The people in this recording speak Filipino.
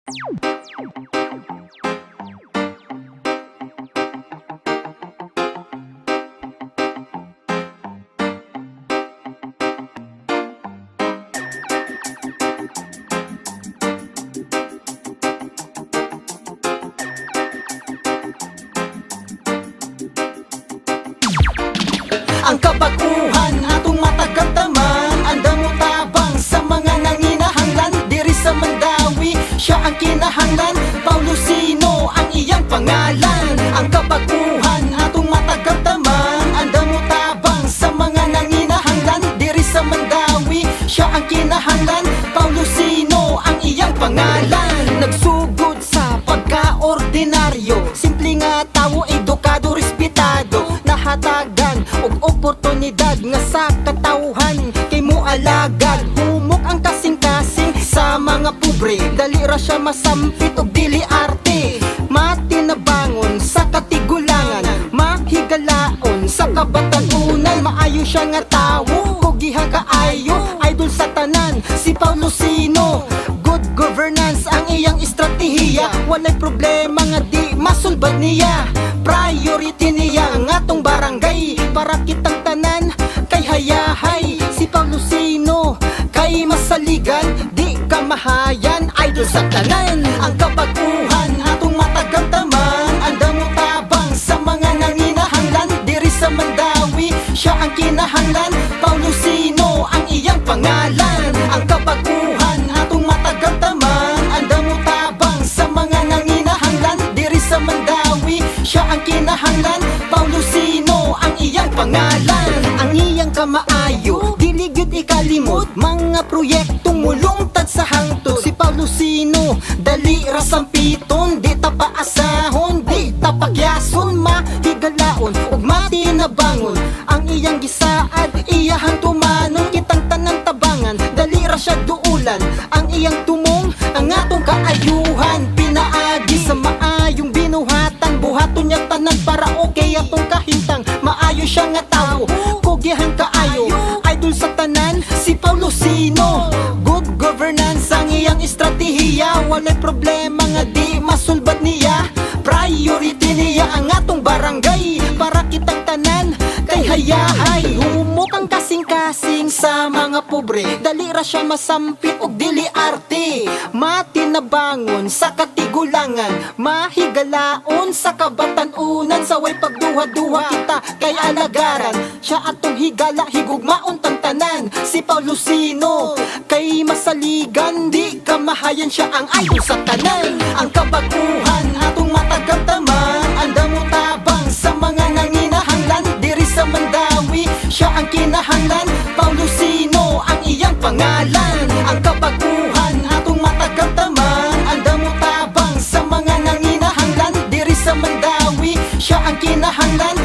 Ang kabaguhan atong matagataman, andam mo tabang sa mga nanginahanglan. Diri sa Mandawi, siya ang kinahanglan, Paulo Sino ang iyang pangalan. Ang kabaguhan atong matagataman, andam mo tabang sa mga nanginahanglan. Diri sa Mandawi, siya ang kinahanglan, Paulo Sino ang iyang pangalan. Nagsugod sa pagka-ordinaryo, simple nga tawo, edukado, respetado, nahatagan og oportunidad nga sa katawhan kay mo alagad. Humok ang kasing-kasing sa mga pobre, dali ra siya masampit og dili arte. Matinabangon sa katigulangan, mahigalaon sa kabatanunan. Maayo siya nga tawo, kugiha kaayo, idol sa tanan si Paulo Sino. Good governance ang iyang estratehiya, walay problema nga di masulbad niya. Priority niya ang atong barangay, para kitang tanan kay hayahay. Si Paulo Sino kay masaligan, di kamahayan, idol sa tanan. Ang kabaguhan atong matagamtaman, andam mo tabang sa mga nanginahanglan. Diri sa Mandawi, siya ang kinahanglan, Paulo Sino ang iyang pangalan. Ang kabaguhan atong matagamtaman, andam mo tabang sa mga nanginahanglan. Diri sa Mandawi, siya ang kinahanglan, Paulo Sino ang iyang pangalan. Ang iyang kamaayo, dili gyud ikalimot, mga proyektong mulungtad sa hangtod. Si Paulo Sino, dali ra sampiton, di ta paasahon, di ta pakyason, mahigalaon ug matinabangon. Ang iyang gisaad, iyahang tumanon, kitang tanan tabangan, dali ra siya duulan. Ang iyang tumong, ang atong kaayuhan, pinaagi sa maayong binuhatan. Buhaton niya tanan para okay atong kahintang, maayo siya nga tawo, kugihan kaayo, idol sa tanan si Paulo Sino. Good governance ang iyang estratehiya, walay problema nga di masulbad niya. Priority niya ang atong barangay, para kitang tanan kay hayahay. Humok ang kasing-kasing sa mga pobre, dali ra siya masampit og dili arte. Matinabangon sa katigulangan, mahigalaon sa kabatanunan. Sa way pagduha-duha kita kay alagaran, siya atong higala, higugmaon tang tanan. Si Paulo Sino kay masaligan, di kamahayan, siya ang idol sa tanan. Ang kabaguhan atong matagamtaman, andam mo tabang sa mga nanginahanglan. Diri sa Mandawi, siya ang kinahanglan, Paulo Sino ang iyang pangalan. Ang kabaguhan atong matagamtaman, andam mo tabang sa mga nanginahanglan. Diri sa Mandawi, siya ang kinahanglan,